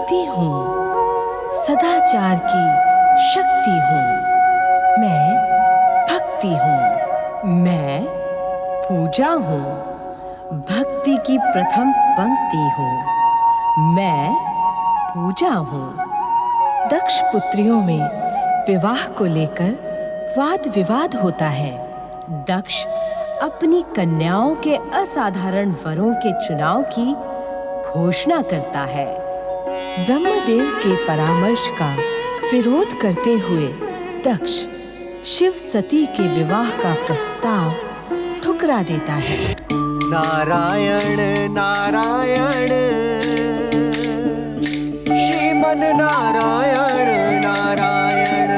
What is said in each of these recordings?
भक्ति हूँ, सदाचार की शक्ति हूँ। मैं भक्ति हूँ, मैं पूजा हूँ, भक्ति की प्रथम पंक्ति हूँ। मैं पूजा हूँ। दक्ष पुत्रियों में विवाह को लेकर वाद विवाद होता है। दक्ष अपनी कन्याओं के असाधारण वरों के चुनाव की घोषणा करता है। ब्रह्मदेव के परामर्श का विरोध करते हुए दक्ष शिव सती के विवाह का प्रस्ताव ठुकरा देता है। नारायण नारायण श्रीमन नारायण नारायण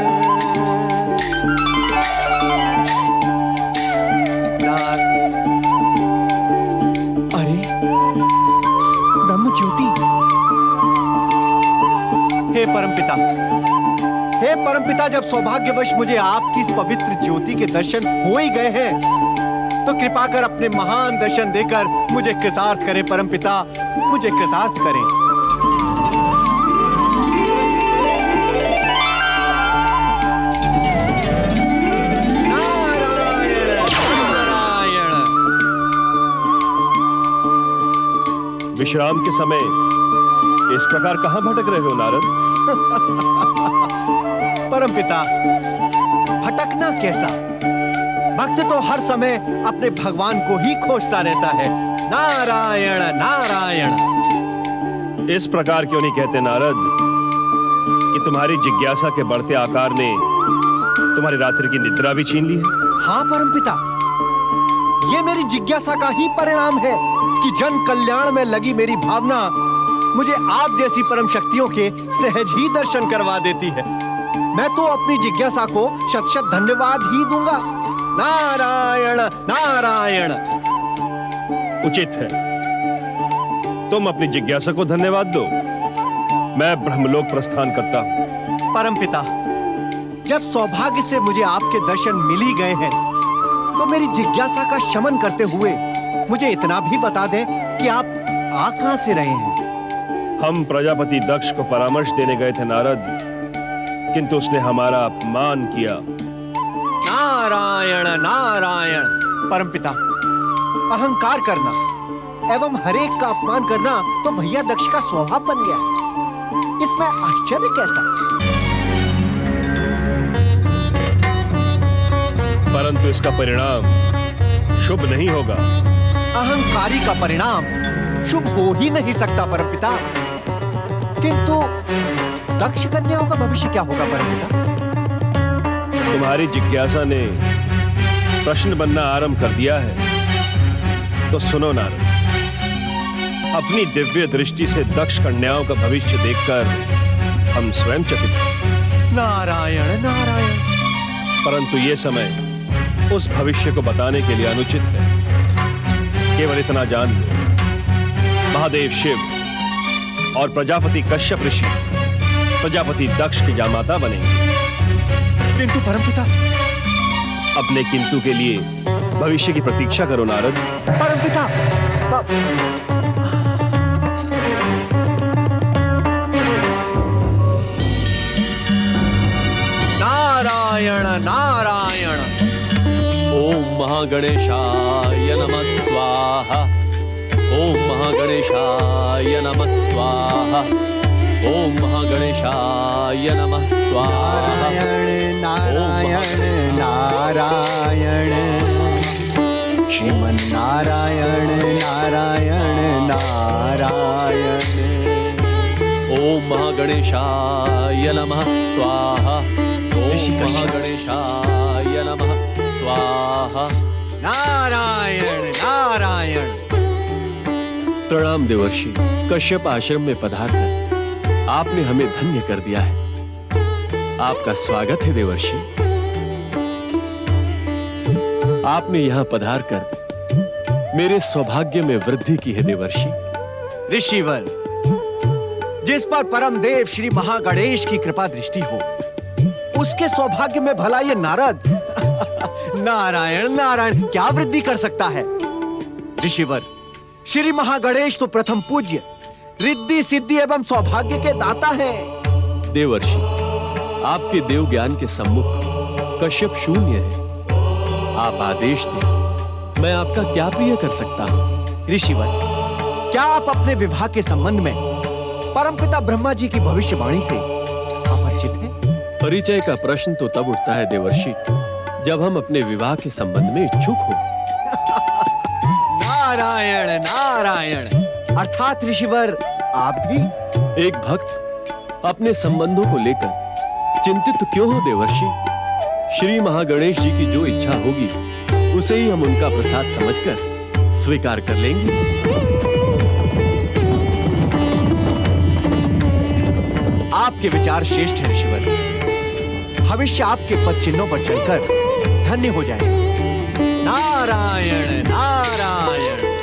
अरे ब्रह्म ज्योति। हे परमपिता, हे परमपिता, जब सौभाग्यवश मुझे आपकी इस पवित्र ज्योति के दर्शन हो ही गए हैं तो कृपा कर अपने महान दर्शन देकर मुझे कृतार्थ करें। परमपिता, मुझे कृतार्थ करें। नारायण नारायण। विश्राम के समय इस प्रकार कहां भटक रहे हो नारद? परमपिता, भटकना कैसा? भक्त तो हर समय अपने भगवान को ही खोजता रहता है। नारायण नारायण। इस प्रकार क्यों नहीं कहते नारद कि तुम्हारी जिज्ञासा के बढ़ते आकार ने तुम्हारी रात्रि की निद्रा भी छीन ली है? हाँ परमपिता, ये मेरी जिज्ञासा का ही परिणाम है कि जन कल्याण में लगी मेरी भावना मुझे आप जैसी परम शक्तियों के सहज ही दर्शन करवा देती है। मैं तो अपनी जिज्ञासा को शत शत धन्यवाद ही दूंगा। नारायण नारायण। उचित है, तुम अपनी जिज्ञासा को धन्यवाद दो। मैं ब्रह्मलोक प्रस्थान करता हूं। परमपिता, जब सौभाग्य से मुझे आपके दर्शन मिल ही गए हैं तो मेरी जिज्ञासा का शमन करते हुए मुझे इतना भी बता दें कि आप आ कहां से रहे हैं? हम प्रजापति दक्ष को परामर्श देने गए थे नारद, किंतु उसने हमारा अपमान किया। नारायण नारायण। परमपिता, अहंकार करना एवं हरेक का अपमान करना तो भैया दक्ष का स्वभाव बन गया। इसमें आश्चर्य कैसा? परंतु इसका परिणाम शुभ नहीं होगा। अहंकारी का परिणाम शुभ हो ही नहीं सकता परमपिता। किंतु दक्ष कन्याओं का भविष्य क्या होगा परमपिता? तुम्हारी जिज्ञासा ने प्रश्न बनना आरंभ कर दिया है तो सुनो नारद, अपनी दिव्य दृष्टि से दक्ष कन्याओं का भविष्य देखकर हम स्वयं चकित हैं। नारायण नारायण। परंतु यह समय उस भविष्य को बताने के लिए अनुचित है। केवल इतना जान लो, महादेव शिव और प्रजापति कश्यप ऋषि प्रजापति दक्ष की जामाता बनेंगे। किंतु परमपिता। अपने किंतु के लिए भविष्य की प्रतीक्षा करो नारद। परमपिता। नारायण नारायण। ओम महागणेशाय नमः स्वाहा। ओम महागणेशाय नमः स्वाहा। ओम महागणेशाय नमः स्वाहा। नारायण नारायण श्रीमन नारायण नारायण नारायण। ओम महागणेशाय नमः स्वाहा। ओम महागणेशाय नमः स्वाहा। नारायण नारायण। प्रणाम देवर्षि। कश्यप आश्रम में पधारकर आपने हमें धन्य कर दिया है। आपका स्वागत है देवर्षि। आपने यहां पधारकर मेरे सौभाग्य में वृद्धि की है देवर्षि। ऋषिवर, जिस पर परम देव श्री महागणेश की कृपा दृष्टि हो, उसके सौभाग्य में भला ये नारद नारायण नारायण क्या वृद्धि कर सकता है? ऋषिवर, श्री महागणेश तो प्रथम पूज्य रिद्धि सिद्धि एवं सौभाग्य के दाता हैं। देवर्षि, आपके देव ज्ञान के सम्मुख कश्यप शून्य है। आप आदेश दें, मैं आपका क्या प्रिय कर सकता हूं? ऋषिवर, क्या आप अपने विवाह के संबंध में परमपिता ब्रह्मा जी की भविष्यवाणी से अपरिचित हैं? परिचय का प्रश्न तो तब उठता है देवर्षि, जब हम अपने विवाह के संबंध में इच्छुक हो। नारायण नारायण। अर्थात ऋषिवर, आप भी एक भक्त अपने संबंधों को लेकर चिंतित क्यों हो देवर्षि? श्री महागणेश जी की जो इच्छा होगी उसे ही हम उनका प्रसाद समझकर स्वीकार कर लेंगे। आपके विचार श्रेष्ठ है ऋषिवर। भविष्य आपके पद चिन्हों पर चलकर धन्य हो जाए। नारायण नारायण।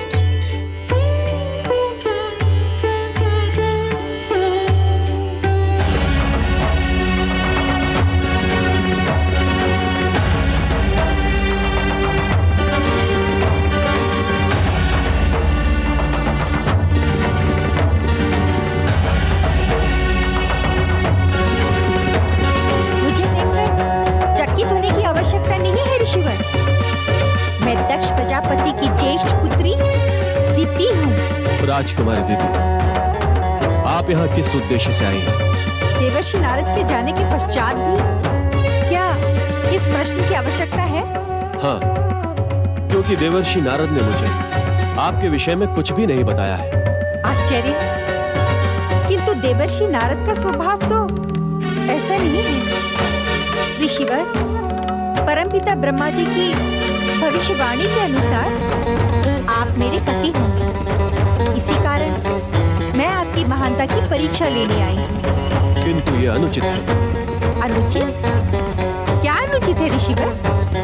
आवश्यकता नहीं है ऋषिवर। मैं दक्ष प्रजापति की ज्येष्ठ पुत्री दिति हूँ। राजकुमारी दिति, आप यहाँ किस उद्देश्य से आई हैं? देवर्षि नारद के जाने के पश्चात भी क्या इस प्रश्न की आवश्यकता है? हाँ, क्योंकि देवर्षि नारद ने मुझे आपके विषय में कुछ भी नहीं बताया है। आश्चर्य, किंतु देवर्षि नारद का स्वभाव तो ऐसा नहीं है। ऋषिवर, परमपिता ब्रह्मा जी की भविष्यवाणी के अनुसार आप मेरे पति होंगे। इसी कारण मैं आपकी महानता की परीक्षा लेने आई हूँ। किंतु ये अनुचित है। अनुचित? क्या अनुचित है ऋषिवर?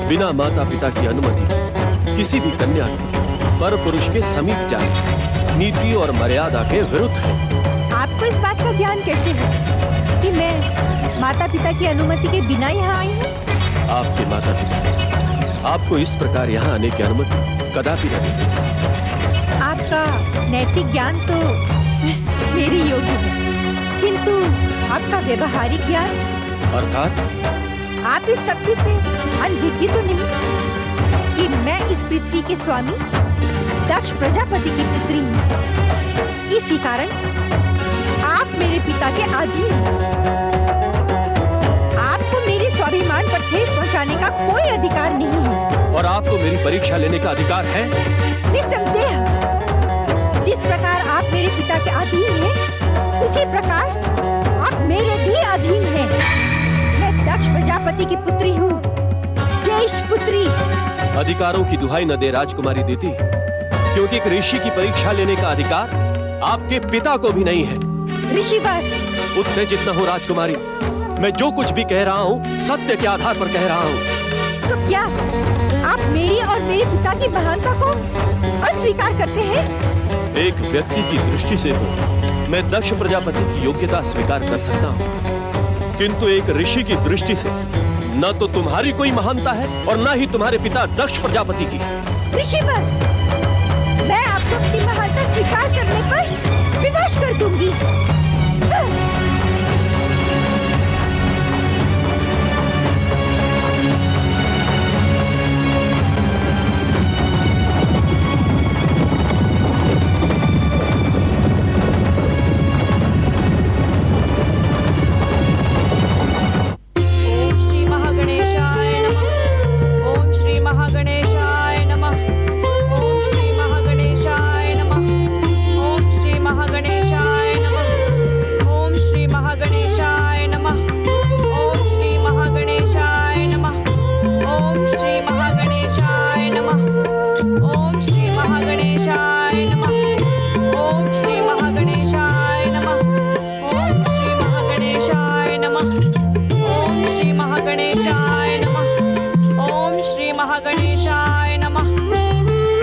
बिना माता पिता की अनुमति किसी भी कन्या को पर पुरुष के समीप जाना नीति और मर्यादा के विरुद्ध है। आपको इस बात का ज्ञान कैसे है कि मैं माता पिता की अनुमति के बिना यहाँ आई हूँ? आपके माता पिता आपको इस प्रकार यहाँ आने की अनुमति कदापि न देंगे। आपका नैतिक ज्ञान तो मेरे योग्य है, किंतु आपका व्यवहारिक ज्ञान? अर्थात आप इस सत्य से अनभिज्ञ तो नहीं कि मैं इस पृथ्वी के स्वामी दक्ष प्रजापति की पुत्री हूँ। इसी कारण आप मेरे पिता के अधीन हैं। आपको मेरे स्वाभिमान पर ठेस पहुंचाने का कोई अधिकार नहीं है। और आपको मेरी परीक्षा लेने का अधिकार है? निस्संदेह। जिस प्रकार आप मेरे पिता के अधीन हैं, उसी प्रकार आप मेरे भी अधीन हैं। मैं दक्ष प्रजापति की पुत्री हूँ, ज्येष्ठ पुत्री। अधिकारों की दुहाई न दे राजकुमारी दिति, क्योंकि एक ऋषि की परीक्षा लेने का अधिकार आपके पिता को भी नहीं है। ऋषिवर, उत्तेजित न हो राजकुमारी। मैं जो कुछ भी कह रहा हूँ सत्य के आधार पर कह रहा हूँ। तो क्या आप मेरी और मेरे पिता की महानता को अस्वीकार करते हैं? एक व्यक्ति की दृष्टि से तो मैं दक्ष प्रजापति की योग्यता स्वीकार कर सकता हूँ, किंतु एक ऋषि की दृष्टि से न तो तुम्हारी कोई महानता है और न ही तुम्हारे पिता दक्ष प्रजापति की। ऋषिवर, मैं आपको अपनी महानता स्वीकार करने पर विवश कर दूंगी।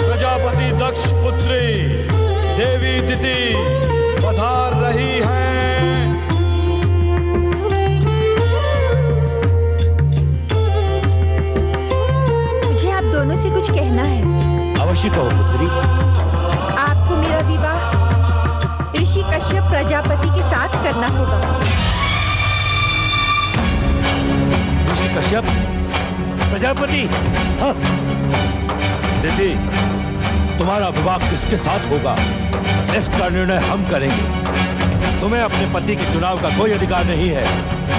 प्रजापति दक्ष पुत्री देवी दिति पधार रही हैं। मुझे आप दोनों से कुछ कहना है। अवश्य कहो पुत्री। आपको मेरा विवाह ऋषि कश्यप करना होगा। ऋषि कश्यप, प्रजापति, हाँ। दीदी, तुम्हारा विवाह किसके साथ होगा इसका निर्णय हम करेंगे। तुम्हें अपने पति के चुनाव का कोई अधिकार नहीं है।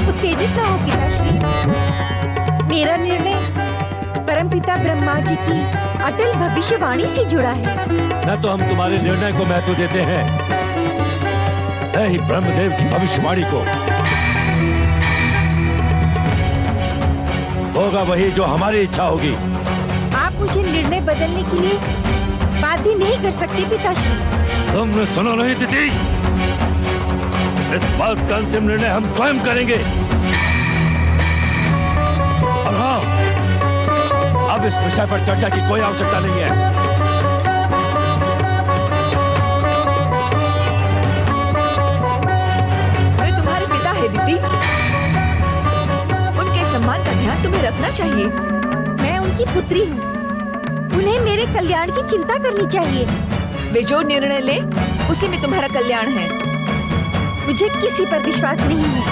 उत्तेजित न हो पिताश्री। मेरा निर्णय परमपिता ब्रह्मा जी की अटल भविष्यवाणी से जुड़ा है। न तो हम तुम्हारे निर्णय को महत्व देते हैं, न ही ब्रह्मदेव की भविष्यवाणी को। होगा वही जो हमारी इच्छा होगी। आप मुझे निर्णय बदलने के लिए बाध्य नहीं कर सकते पिताश्री। तुमने सुना नहीं दीदी, इस बात का अंतिम निर्णय हम स्वयं करेंगे। और हाँ, अब इस विषय पर चर्चा की कोई आवश्यकता नहीं है। वे तुम्हारे पिता है दीदी, उनके सम्मान का ध्यान तुम्हें रखना चाहिए। मैं उनकी पुत्री हूँ, उन्हें मेरे कल्याण की चिंता करनी चाहिए। वे जो निर्णय ले उसी में तुम्हारा कल्याण है। मुझे किसी पर विश्वास नहीं है।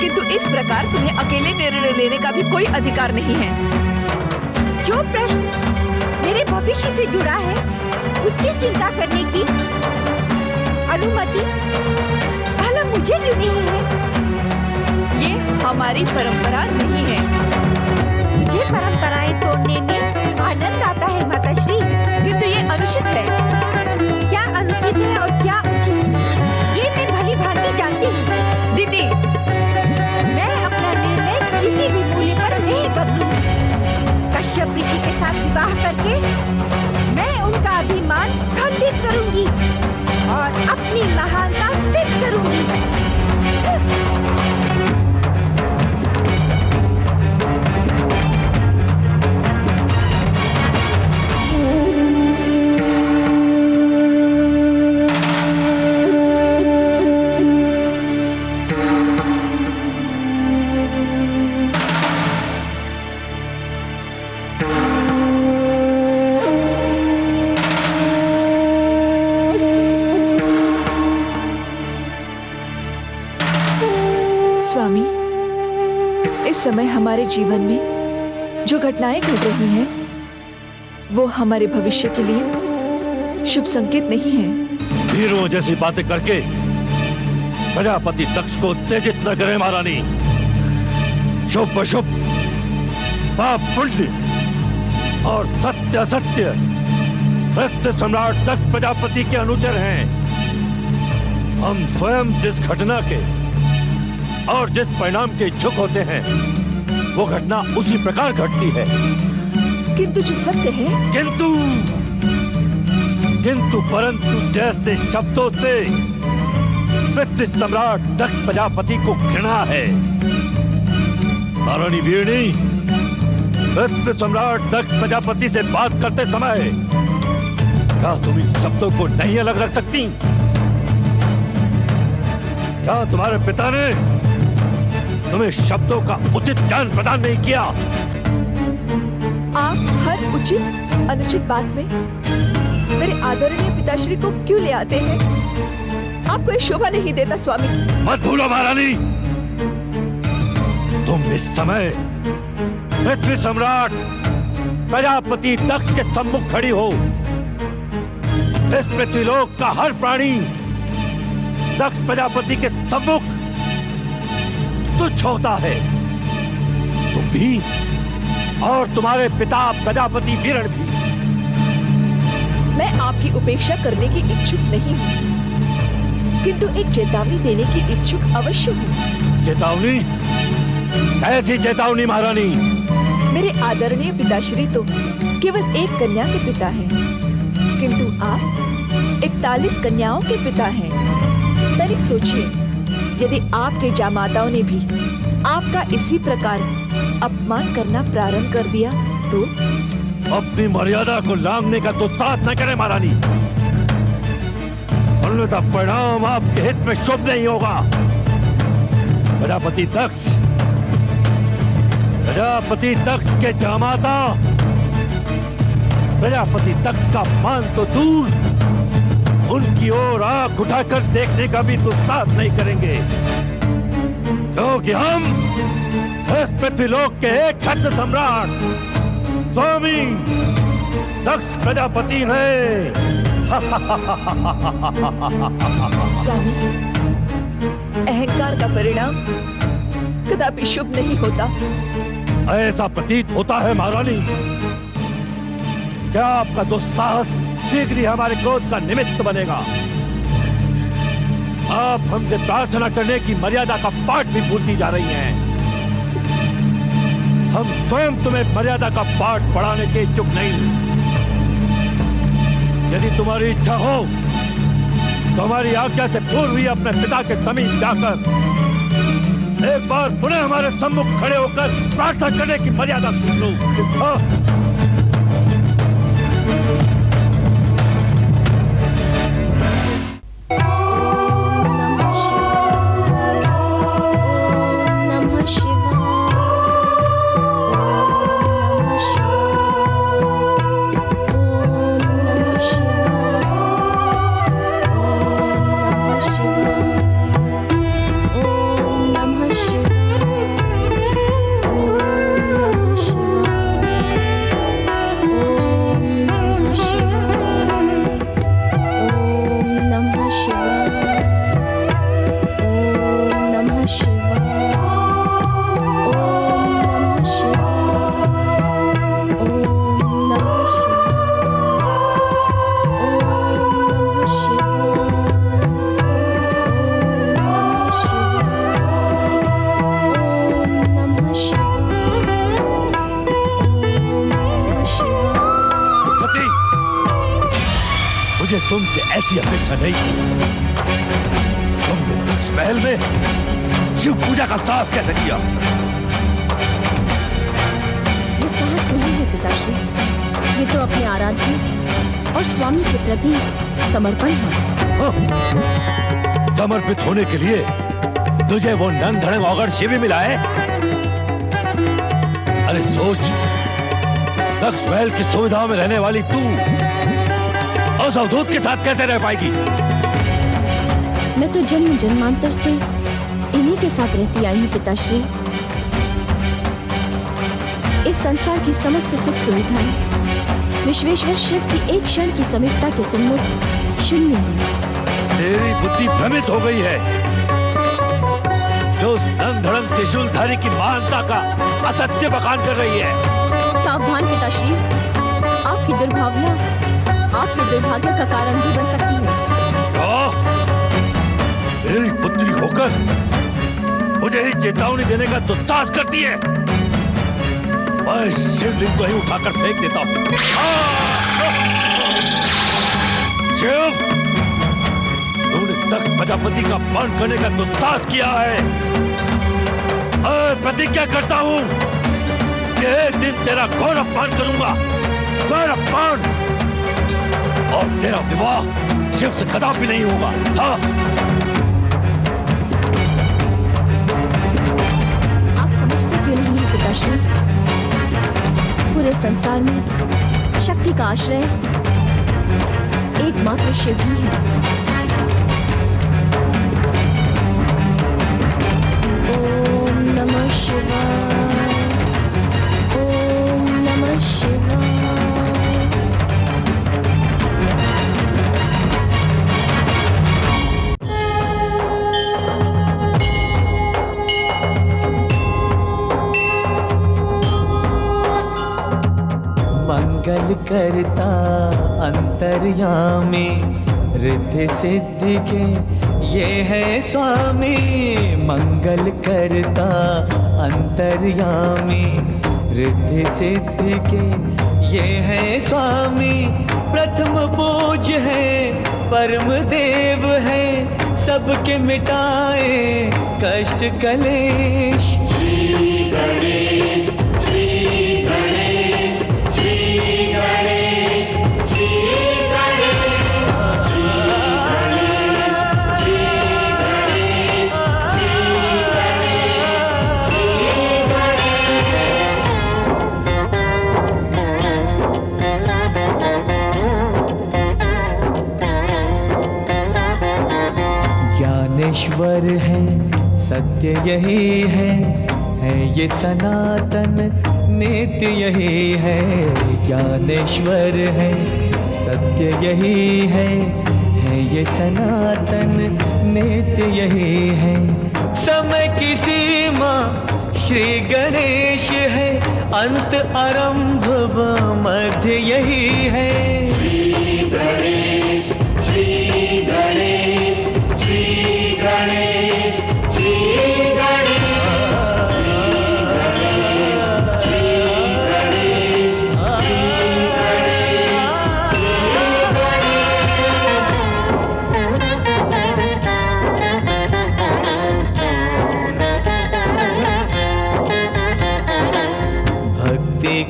किंतु इस प्रकार तुम्हें अकेले निर्णय लेने का भी कोई अधिकार नहीं है। जो प्रश्न मेरे भविष्य से जुड़ा है उसकी चिंता करने की अनुमति भला मुझे क्यों नहीं है? ये हमारी परंपरा नहीं है। मुझे परंपराएं तोड़ने में आनंद आता है माताश्री। किंतु ये अनुचित है। क्या अनुचित है और क्या उचित, ये मैं भली भांति जानती हूँ। दीदी, मैं अपना निर्णय किसी भी मूल्य पर नहीं बदलूंगी। कश्यप ऋषि के साथ विवाह करके मैं उनका अभिमान खंडित करूंगी और अपनी महानता सिद्ध करूंगी। स्वामी, इस समय हमारे जीवन में जो घटनाएं घट रही हैं, वो हमारे भविष्य के लिए शुभ संकेत नहीं है। वीरों जैसी बातें करके प्रजापति दक्ष को उत्तेजित न करे महारानी। शुभ अशुभ, पाप पुण्य और सत्य असत्य, सत्य सम्राट दक्ष प्रजापति के अनुचर हैं। हम स्वयं जिस घटना के और जिस परिणाम के इच्छुक होते हैं, वो घटना उसी प्रकार घटती है। किंतु जो सत्य है, किंतु परंतु जैसे शब्दों से पृथ्वी सम्राट दक्ष प्रजापति को घृणा है। महारानी वीरणी, पृथ्वी सम्राट दक्ष प्रजापति से बात करते समय क्या तुम इन शब्दों को नहीं अलग रख सकती? क्या तुम्हारे पिता ने तुम्हें शब्दों का उचित ज्ञान प्रदान नहीं किया? आप हर उचित अनुचित बात में मेरे आदरणीय पिताश्री को क्यों ले आते हैं? आपको ये शोभा नहीं देता स्वामी। मत भूलो महारानी, तुम इस समय पृथ्वी सम्राट प्रजापति दक्ष के सम्मुख खड़ी हो। इस पृथ्वीलोक का हर प्राणी दक्ष प्रजापति के सम्मुख तुच्छ होता है। तुम भी और तुम्हारे पिता प्रजापति वीरण भी। मैं आपकी उपेक्षा करने की इच्छुक नहीं हूँ, किंतु एक चेतावनी देने की इच्छुक अवश्य हूँ। चेतावनी? ऐसी चेतावनी महारानी? मेरे आदरणीय पिताश्री तो केवल एक कन्या के पिता हैं, किंतु आप 41 कन्याओं के पिता हैं। तनिक सोचिए, यदि आपके जामाताओं ने भी आपका इसी प्रकार अपमान करना प्रारंभ कर दिया तो? अपनी मर्यादा को लांघने का तो साथ न करे महारानी, अन्यथा परिणाम आपके हित में शुभ नहीं होगा। प्रजापति दक्ष के जामाता प्रजापति दक्ष का मान तो दूर, उनकी ओर आंख उठाकर देखने का भी दुस्साहस नहीं करेंगे, क्योंकि हम इस पृथ्वीलोक के एक छत्र सम्राट स्वामी दक्ष प्रजापति हैं। स्वामी, अहंकार का परिणाम कदापि शुभ नहीं होता। ऐसा प्रतीत होता है महारानी। क्या आपका दुस्साहस शीघ्र ही हमारे क्रोध का निमित्त बनेगा? आप हमसे प्रार्थना करने की मर्यादा का पाठ भी भूलती जा रही हैं। हम स्वयं तुम्हें मर्यादा का पाठ पढ़ाने के इच्छुक नहीं। यदि तुम्हारी इच्छा हो तो हमारी आज्ञा से पूर्व ही अपने पिता के समीप जाकर एक बार पुनः हमारे सम्मुख खड़े होकर प्रार्थना करने की मर्यादा सुन लो। मुझे तुमसे ऐसी अपेक्षा नहीं थी। तुमने दक्ष महल में शिव पूजा का साहस कैसे किया? ये साहस नहीं है पिताश्री, ये तो अपने आराध्य और स्वामी के प्रति समर्पण है। हाँ, समर्पित होने के लिए तुझे वो नंग धड़ंग औगड़ शिव ही मिला है? अरे सोच, दक्ष महल की सुविधाओं में रहने वाली तू उस अवधूत के साथ कैसे रह पाएगी? मैं तो जन्म जन्मांतर से इन्हीं के साथ रहती आई हूँ पिताश्री। इस संसार की समस्त सुख सुविधाएं विश्वेश्वर शिव की एक क्षण की समीपता के सम्मुख शून्य है। तेरी बुद्धि भ्रमित हो गई है। जो उस नंग धड़ंग त्रिशूलधारी की महानता का असत्य बखान कर रही है। सावधान पिताश्री, आपकी दुर्भावना आपके दुर्भाग्य का कारण भी बन सकती है। मेरी पुत्री होकर मुझे ही चेतावनी देने का दुस्साहस करती है। मैं शिवलिंग को ही उठाकर फेंक देता हूँ। शिव, तूने दक्ष प्रजापति का अपमान करने का दुस्साहस किया है। मैं प्रतिज्ञा करता हूँ कि एक दिन तेरा घोर अपमान करूंगा, घोर अपमान, और तेरा विवाह शिव से कदापि नहीं होगा। हाँ, आप समझते क्यों नहीं हैं पिताश्री? पूरे संसार में शक्ति का आश्रय एकमात्र शिव ही है। ओम नमः शिवाय, ओम नमः शिवाय। मंगल करता अंतर्यामी, रिद्धि सिद्धि के ये है स्वामी। मंगल करता अंतर्यामी, रिद्धि सिद्धि के ये है स्वामी। प्रथम पूज्य है, परम देव है, सबके मिटाए कष्ट कलेश। श्री गणेश, श्री गणेश, श्री गणेश, श्री गणेश, श्री गणेश, श्री गणेश, श्री गणेश, श्री गणेश। सत्य यही है ये सनातन नित्य यही है, ज्ञानेश्वर है सत्य यही है ये सनातन नित्य यही है। समय की सीमा श्री गणेश है, अंत आरंभ व मध्य यही है। श्री गणेश श्री गणेश श्री गणेश श्री गणेश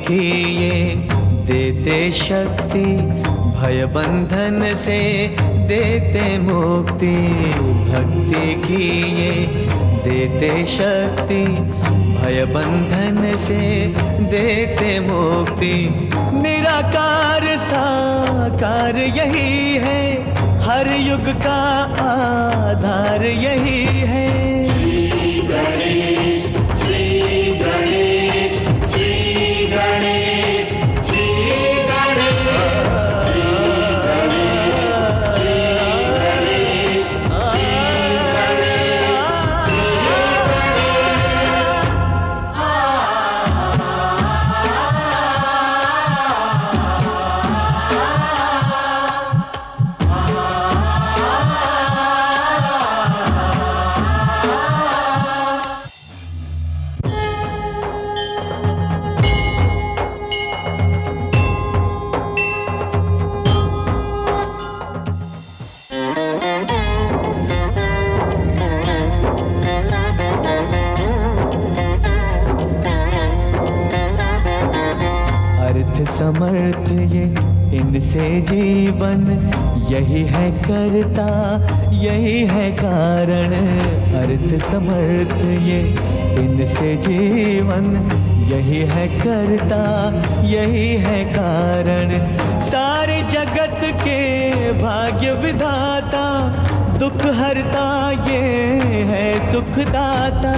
की ये देते शक्ति, भय बंधन से देते मुक्ति। भक्ति की ये देते शक्ति, भय बंधन से देते मुक्ति। निराकार साकार यही है, हर युग का आधार यही है। श्री गणेश श्री गणेश श्री गणेश श्री गणेश श्री गणेश श्री समर्थ ये इनसे जीवन, यही है करता यही है कारण। अर्थ समर्थ ये इनसे जीवन, यही है करता यही है कारण। सारे जगत के भाग्य विधाता, दुख हरता ये है सुखदाता।